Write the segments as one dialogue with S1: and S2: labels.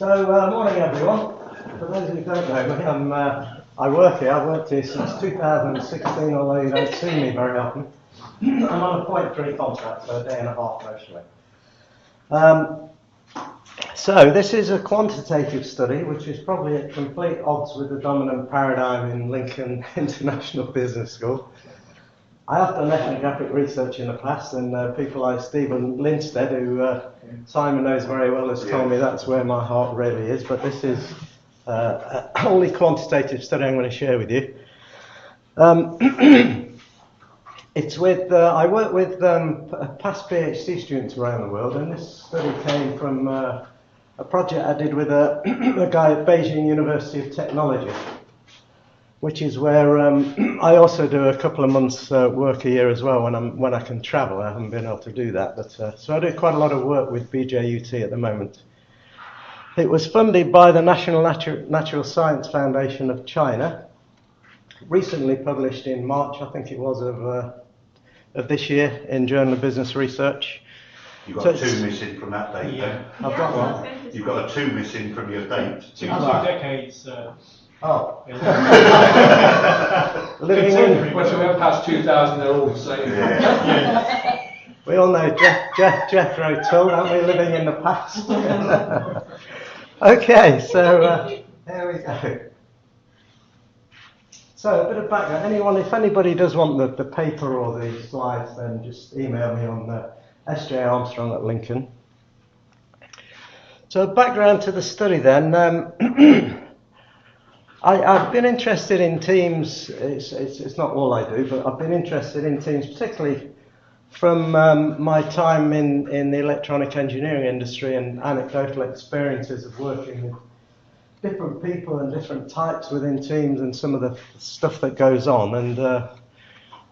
S1: Morning everyone. For those who don't know me, I work here. I've worked here since 2016, although you don't see me very often. I'm on a 0.3 contract, so a day and a half mostly. So this is a quantitative study, which is probably at complete odds with the dominant paradigm in Lincoln International Business School. I have done ethnographic research in the past, and people like Stephen Linstead, who Simon knows very well, has told me that's where my heart really is. But this is only quantitative study I'm going to share with you. It's with I work with past PhD students around the world, and this study came from a project I did with a guy at Beijing University of Technology, which is where I also do a couple of months work a year as well when I can travel. I haven't been able to do that, but so I do quite a lot of work with BJUT at the moment. It was funded by the National Natural Science Foundation of China, recently published in March, I think it was, of this year in Journal of Business Research.
S2: You've got so a 2 missing from that date,
S1: yeah. I've got one.
S2: You've got a 2 missing from your date.
S3: 2 decades.
S1: Oh.
S3: Living in. Once we went past 2000, they're all the same.
S2: Yeah.
S1: We all know Jethro Tull, aren't we, living in the past? Okay, so there we go. So a bit of background. If anybody does want the paper or the slides, then just email me on SJ Armstrong at Lincoln. So background to the study then. I've been interested in teams. It's not all I do, but I've been interested in teams, particularly from my time in the electronic engineering industry and anecdotal experiences of working with different people and different types within teams and some of the stuff that goes on. And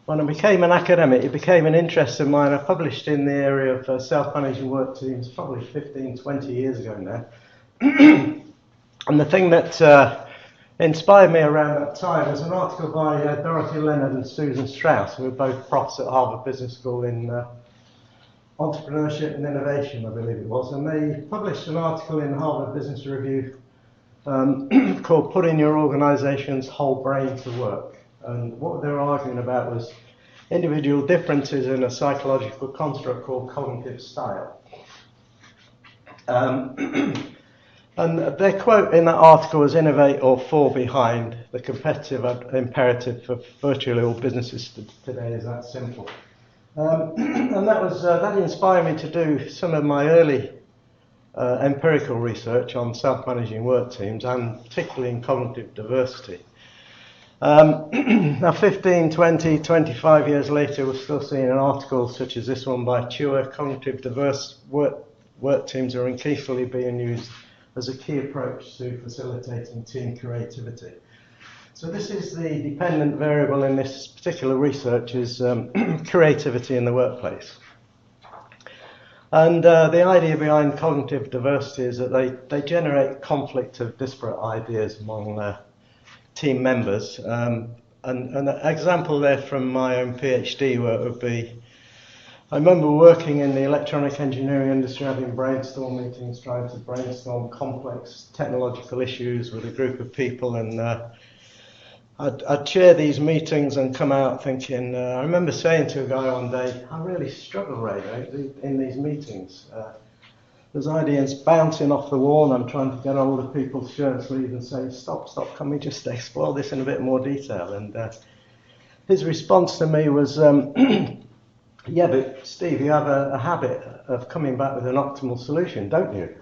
S1: when I became an academic, it became an interest of mine. I published in the area of self-managing work teams probably 15, 20 years ago now. And the thing that inspired me around that time was an article by Dorothy Leonard and Susan Strauss, who were both profs at Harvard Business School in entrepreneurship and innovation, I believe it was. And they published an article in Harvard Business Review called Putting Your Organisation's Whole Brain to Work. And what they were arguing about was individual differences in a psychological construct called cognitive style. And their quote in that article was, "Innovate or fall behind. The competitive imperative for virtually all businesses today is that simple." And that inspired me to do some of my early empirical research on self-managing work teams, and particularly in cognitive diversity. Now 15, 20, 25 years later, we're still seeing an article such as this one by Chua. Cognitive diverse work teams are increasingly being used as a key approach to facilitating team creativity. So this is the dependent variable in this particular research, is creativity in the workplace. And the idea behind cognitive diversity is that they generate conflict of disparate ideas among team members. And an example there from my own PhD work would be, I remember working in the electronic engineering industry, having brainstorm meetings, trying to brainstorm complex technological issues with a group of people, and I'd chair these meetings and come out thinking, I remember saying to a guy one day, I really struggle, Ray, in these meetings. There's ideas bouncing off the wall, and I'm trying to get hold of people's shirt sleeves and say, stop, can we just explore this in a bit more detail? And his response to me was, yeah, but Steve, you have a habit of coming back with an optimal solution, don't you?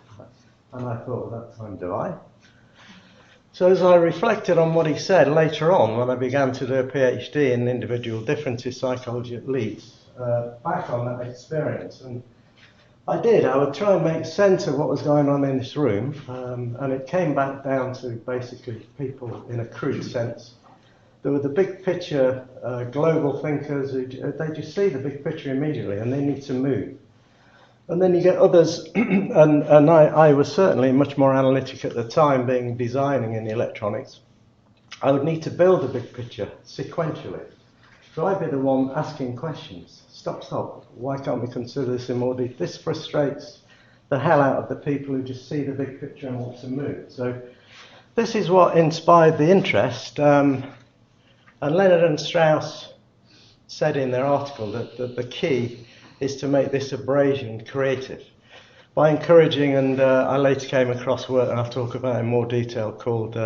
S1: And I thought at that time, do I? So as I reflected on what he said later on, when I began to do a PhD in individual differences psychology at Leeds, back on that experience, and I would try and make sense of what was going on in this room, and it came back down to basically people in a crude sense. There were the big picture global thinkers who they just see the big picture immediately and they need to move. And then you get others, and I was certainly much more analytic at the time, being designing in the electronics. I would need to build a big picture sequentially. So I'd be the one asking questions. Stop, why can't we consider this in more detail? This frustrates the hell out of the people who just see the big picture and want to move. So this is what inspired the interest. And Leonard and Strauss said in their article that the key is to make this abrasion creative by encouraging, and I later came across work, and I'll talk about in more detail, called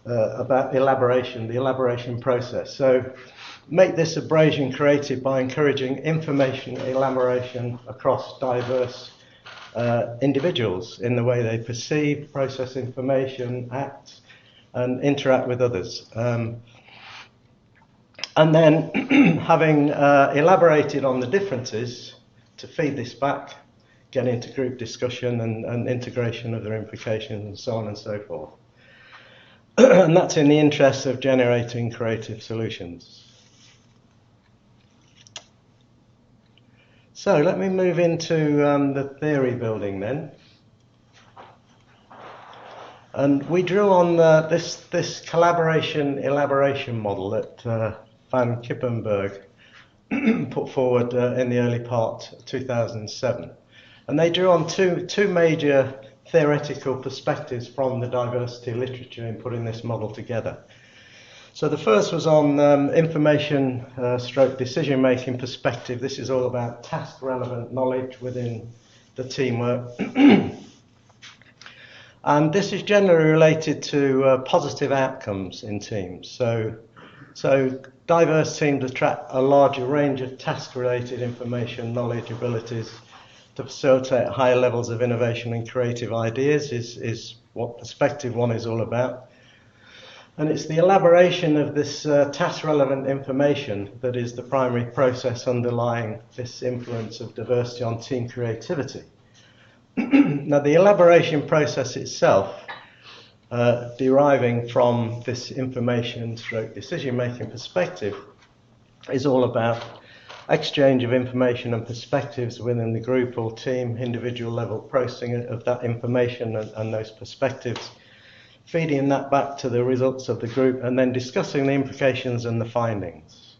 S1: about elaboration, the elaboration process. So make this abrasion creative by encouraging information elaboration across diverse individuals in the way they perceive, process information, act, and interact with others. And then, having elaborated on the differences, to feed this back, get into group discussion and integration of their implications and so on and so forth. And that's in the interest of generating creative solutions. So let me move into the theory building then. And we drew on this collaboration elaboration model that Van Kippenberg put forward in the early part of 2007. And they drew on two major theoretical perspectives from the diversity literature in putting this model together. So the first was on information stroke decision making perspective. This is all about task relevant knowledge within the teamwork. And this is generally related to positive outcomes in teams. So diverse teams attract a larger range of task-related information, knowledge, abilities to facilitate higher levels of innovation and creative ideas is what perspective one is all about. And it's the elaboration of this task-relevant information that is the primary process underlying this influence of diversity on team creativity. Now, the elaboration process itself, deriving from this information stroke decision-making perspective, is all about exchange of information and perspectives within the group or team, individual level processing of that information and those perspectives, feeding that back to the results of the group, and then discussing the implications and the findings.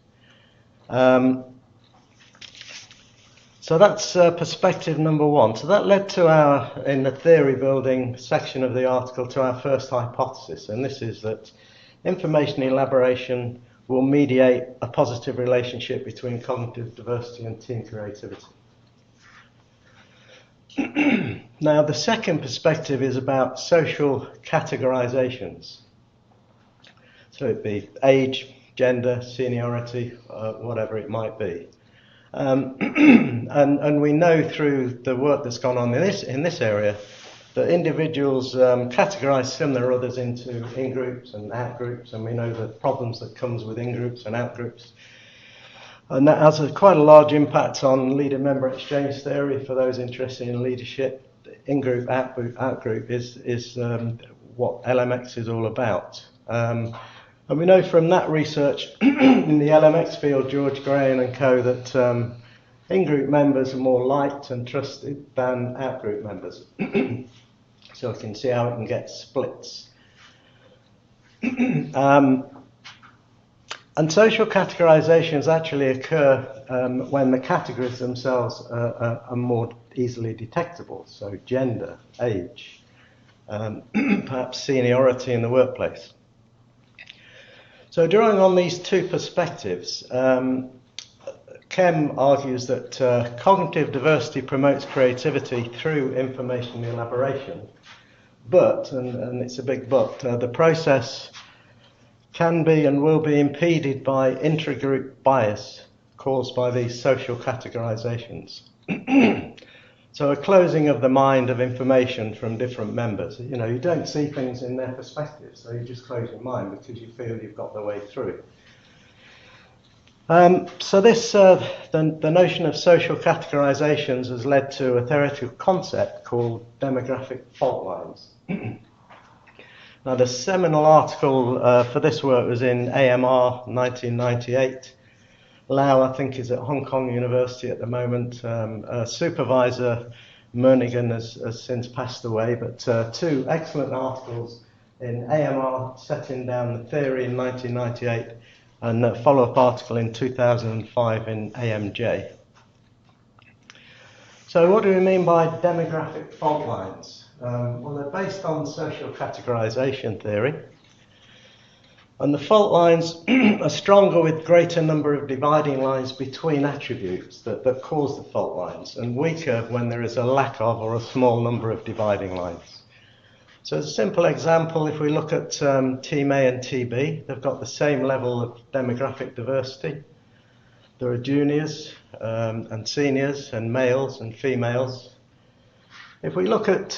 S1: So that's perspective number one. So that led to in the theory building section of the article, to our first hypothesis, and this is that information elaboration will mediate a positive relationship between cognitive diversity and team creativity. Now, the second perspective is about social categorizations. So it'd be age, gender, seniority, whatever it might be. And we know through the work that's gone on in this area that individuals categorize similar others into in-groups and out-groups, and we know the problems that comes with in-groups and out-groups. And that has quite a large impact on leader-member exchange theory for those interested in leadership. In-group, out-group is what LMX is all about. And we know from that research in the LMX field, George Graham and co, that in-group members are more liked and trusted than out-group members. So we can see how it can get splits. And social categorizations actually occur when the categories themselves are more easily detectable. So gender, age, perhaps seniority in the workplace. So drawing on these two perspectives, Kem argues that cognitive diversity promotes creativity through information elaboration. But, and it's a big but, the process can be and will be impeded by intragroup bias caused by these social categorizations. So a closing of the mind of information from different members. You know, you don't see things in their perspective, so you just close your mind because you feel you've got the way through. So this, the notion of social categorizations has led to a theoretical concept called demographic fault lines. Now, the seminal article for this work was in AMR 1998. Lau, I think, is at Hong Kong University at the moment. Supervisor Mernigan has since passed away, but two excellent articles in AMR setting down the theory in 1998 and a follow-up article in 2005 in AMJ. So what do we mean by demographic fault lines? Well, they're based on social categorization theory. And the fault lines are stronger with greater number of dividing lines between attributes that cause the fault lines, and weaker when there is a lack of or a small number of dividing lines. So as a simple example, if we look at Team A and TB, they've got the same level of demographic diversity. There are juniors and seniors and males and females. If we look at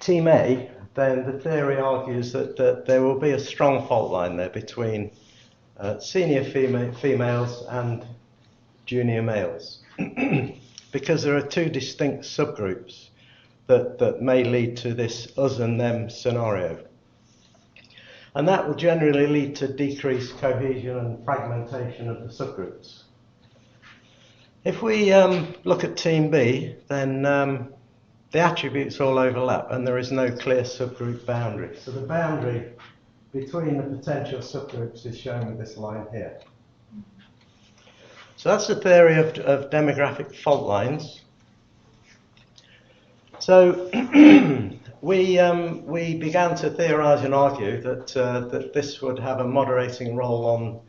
S1: Team A, then the theory argues that there will be a strong fault line there between senior females and junior males because there are two distinct subgroups that may lead to this us and them scenario. And that will generally lead to decreased cohesion and fragmentation of the subgroups. If we look at Team B, then the attributes all overlap and there is no clear subgroup boundary. So the boundary between the potential subgroups is shown with this line here. So that's the theory of demographic fault lines. So we began to theorise and argue that this would have a moderating role on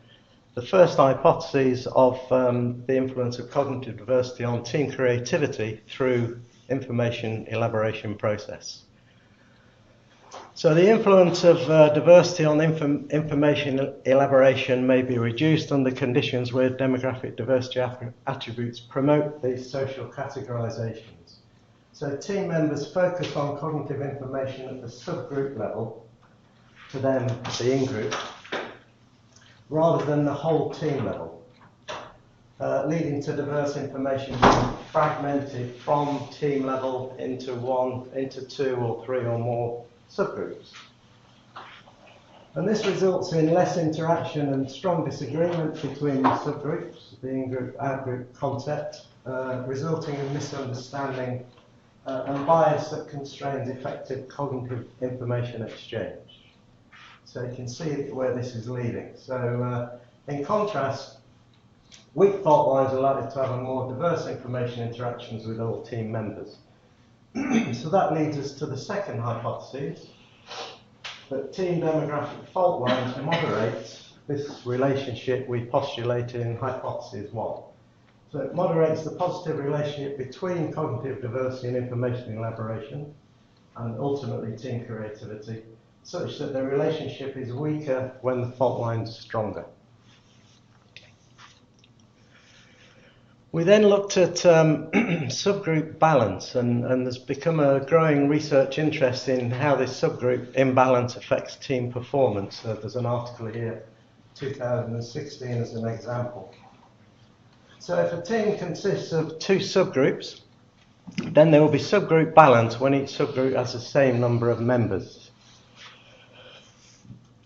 S1: the first hypotheses of the influence of cognitive diversity on team creativity through information elaboration process. So the influence of diversity on information elaboration may be reduced under conditions where demographic diversity attributes promote these social categorizations. So team members focus on cognitive information at the subgroup level, to them the in-group, rather than the whole team level, leading to diverse information being fragmented from team level into two or three or more subgroups. And this results in less interaction and strong disagreement between the subgroups, the in-group, out-group concept, resulting in misunderstanding and bias that constrains effective cognitive information exchange. So you can see where this is leading. So in contrast, weak fault lines are likely to have a more diverse information interactions with all team members. So that leads us to the second hypothesis, that team demographic fault lines moderate this relationship we postulate in hypothesis 1. So it moderates the positive relationship between cognitive diversity and information elaboration, and ultimately team creativity, such that the relationship is weaker when the fault line is stronger. We then looked at subgroup balance, and there's become a growing research interest in how this subgroup imbalance affects team performance. There's an article here, 2016 as an example. So if a team consists of two subgroups, then there will be subgroup balance when each subgroup has the same number of members.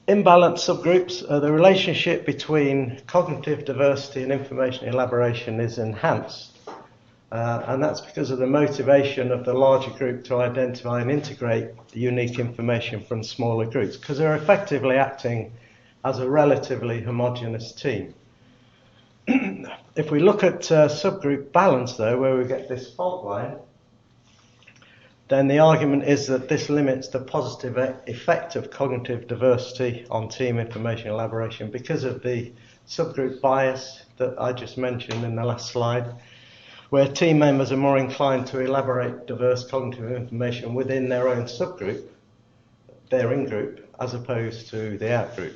S1: Imbalanced subgroups, the relationship between cognitive diversity and information elaboration is enhanced. And that's because of the motivation of the larger group to identify and integrate unique information from smaller groups, because they're effectively acting as a relatively homogeneous team. If we look at subgroup balance, though, where we get this fault line, then the argument is that this limits the positive effect of cognitive diversity on team information elaboration because of the subgroup bias that I just mentioned in the last slide, where team members are more inclined to elaborate diverse cognitive information within their own subgroup, their in-group, as opposed to the out-group.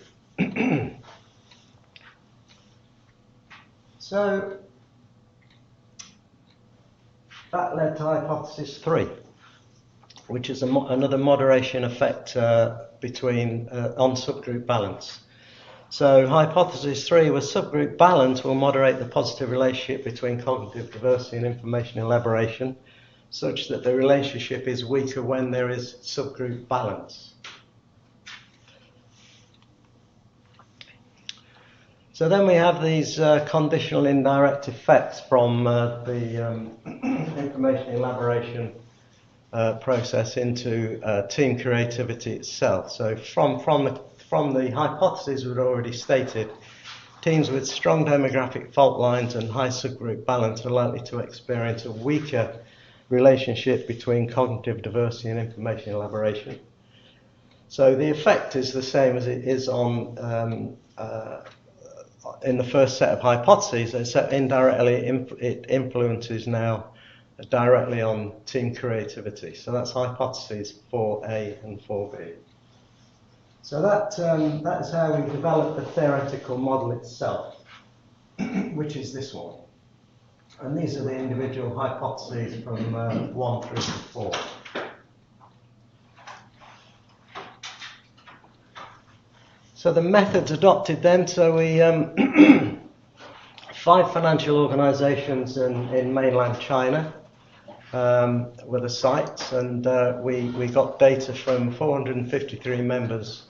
S1: So that led to hypothesis 3, which is another moderation effect on subgroup balance. So hypothesis 3 was subgroup balance will moderate the positive relationship between cognitive diversity and information elaboration, such that the relationship is weaker when there is subgroup balance. So then we have these conditional indirect effects from the information elaboration process into team creativity itself. So from the hypothesis we'd already stated, teams with strong demographic fault lines and high subgroup balance are likely to experience a weaker relationship between cognitive diversity and information elaboration. So the effect is the same as it is on in the first set of hypotheses, except indirectly it influences now directly on team creativity. So that's hypotheses 4A and 4B. So that's how we developed the theoretical model itself, which is this one. And these are the individual hypotheses from 1 through to 4. So the methods adopted then, so we 5 financial organisations in mainland China were the sites, and we got data from 453 members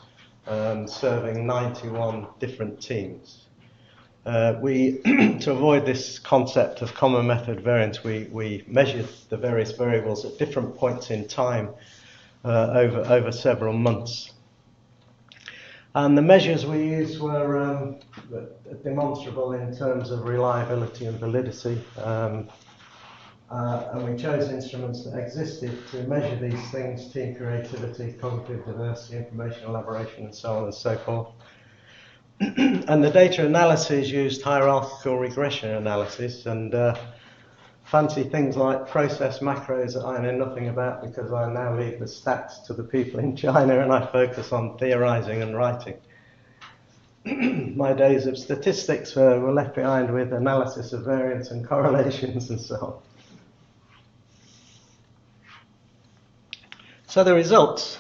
S1: serving 91 different teams. To avoid this concept of common method variance, we measured the various variables at different points in time over several months. And the measures we used were demonstrable in terms of reliability and validity. And we chose instruments that existed to measure these things: team creativity, cognitive diversity, information elaboration, and so on and so forth. And the data analysis used hierarchical regression analysis and fancy things like process macros that I know nothing about, because I now leave the stats to the people in China and I focus on theorizing and writing. My days of statistics were left behind with analysis of variance and correlations and so on. So the results.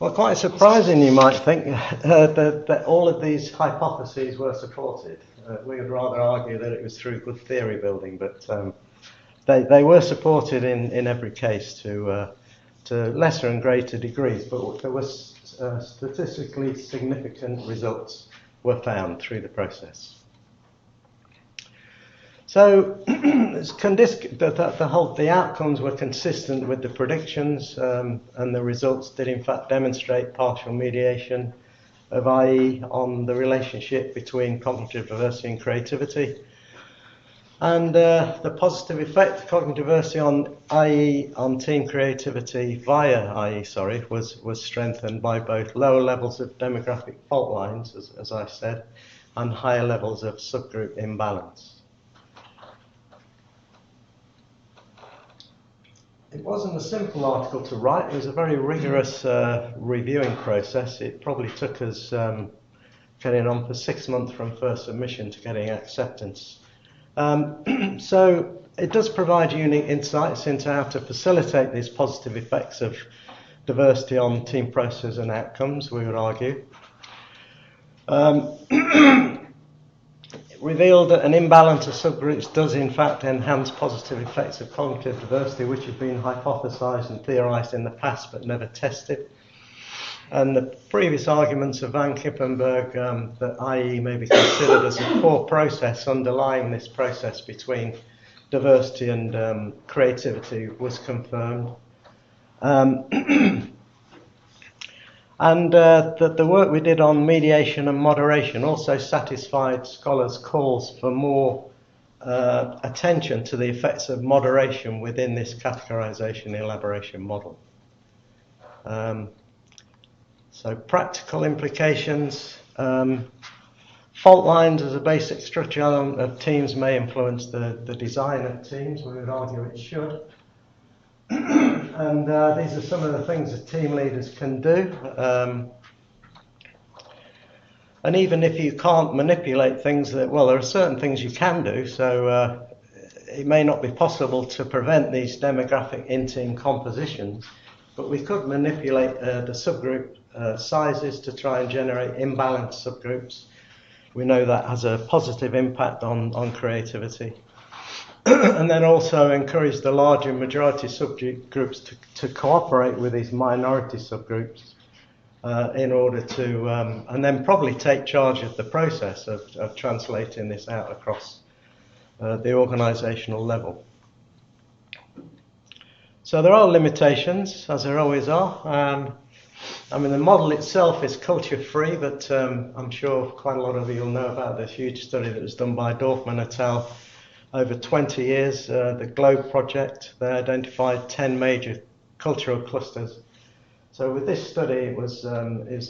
S1: Well, quite surprising, you might think, that all of these hypotheses were supported. We would rather argue that it was through good theory building, but they were supported in every case to lesser and greater degrees, but there was statistically significant results were found through the process. So the outcomes were consistent with the predictions, and the results did in fact demonstrate partial mediation of IE on the relationship between cognitive diversity and creativity. And the positive effect of cognitive diversity on IE, on team creativity via IE, was strengthened by both lower levels of demographic fault lines, as I said, and higher levels of subgroup imbalance. It wasn't a simple article to write. It was a very rigorous reviewing process. It probably took us getting on for 6 months from first submission to getting acceptance. So it does provide unique insights into how to facilitate these positive effects of diversity on team processes and outcomes, we would argue. Revealed that an imbalance of subgroups does in fact enhance positive effects of cognitive diversity, which have been hypothesized and theorized in the past but never tested. And the previous arguments of Van Kippenberg that IE may be considered as a core process underlying this process between diversity and creativity was confirmed. And the work we did on mediation and moderation also satisfied scholars' calls for more attention to the effects of moderation within this categorization and elaboration model. So practical implications. Fault lines as a basic structure of teams may influence the design of teams. We would argue it should. And these are some of the things that team leaders can do. And even if you can't manipulate things, there are certain things you can do. So it may not be possible to prevent these demographic in-team compositions, but we could manipulate the subgroup sizes to try and generate imbalanced subgroups. We know that has a positive impact on creativity. And then also encourage the larger majority subject groups to cooperate with these minority subgroups in order to, and then probably take charge of the process of translating this out across the organisational level. So there are limitations, as there always are. I mean, the model itself is culture-free, but I'm sure quite a lot of you will know about the huge study that was done by Dorfman et al. Over 20 years, the GLOBE project. They identified 10 major cultural clusters. So with this study, it was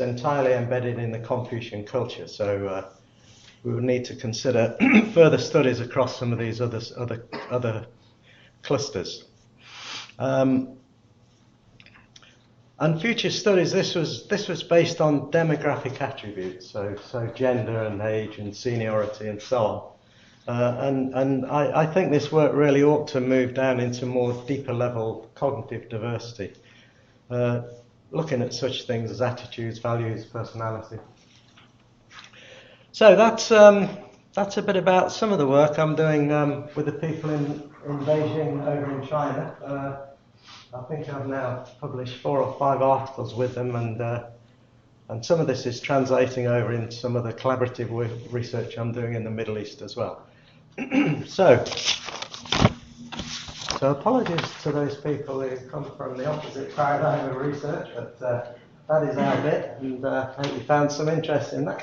S1: entirely embedded in the Confucian culture. So we would need to consider further studies across some of these other clusters. And future studies, this was based on demographic attributes, so gender and age and seniority and so on. And I think this work really ought to move down into more deeper level cognitive diversity, looking at such things as attitudes, values, personality. So that's a bit about some of the work I'm doing with the people in Beijing over in China. I think I've now published 4 or 5 articles with them, and some of this is translating over into some of the collaborative research I'm doing in the Middle East as well. So apologies to those people who come from the opposite paradigm of research, but that is our bit, and I hope you found some interest in that.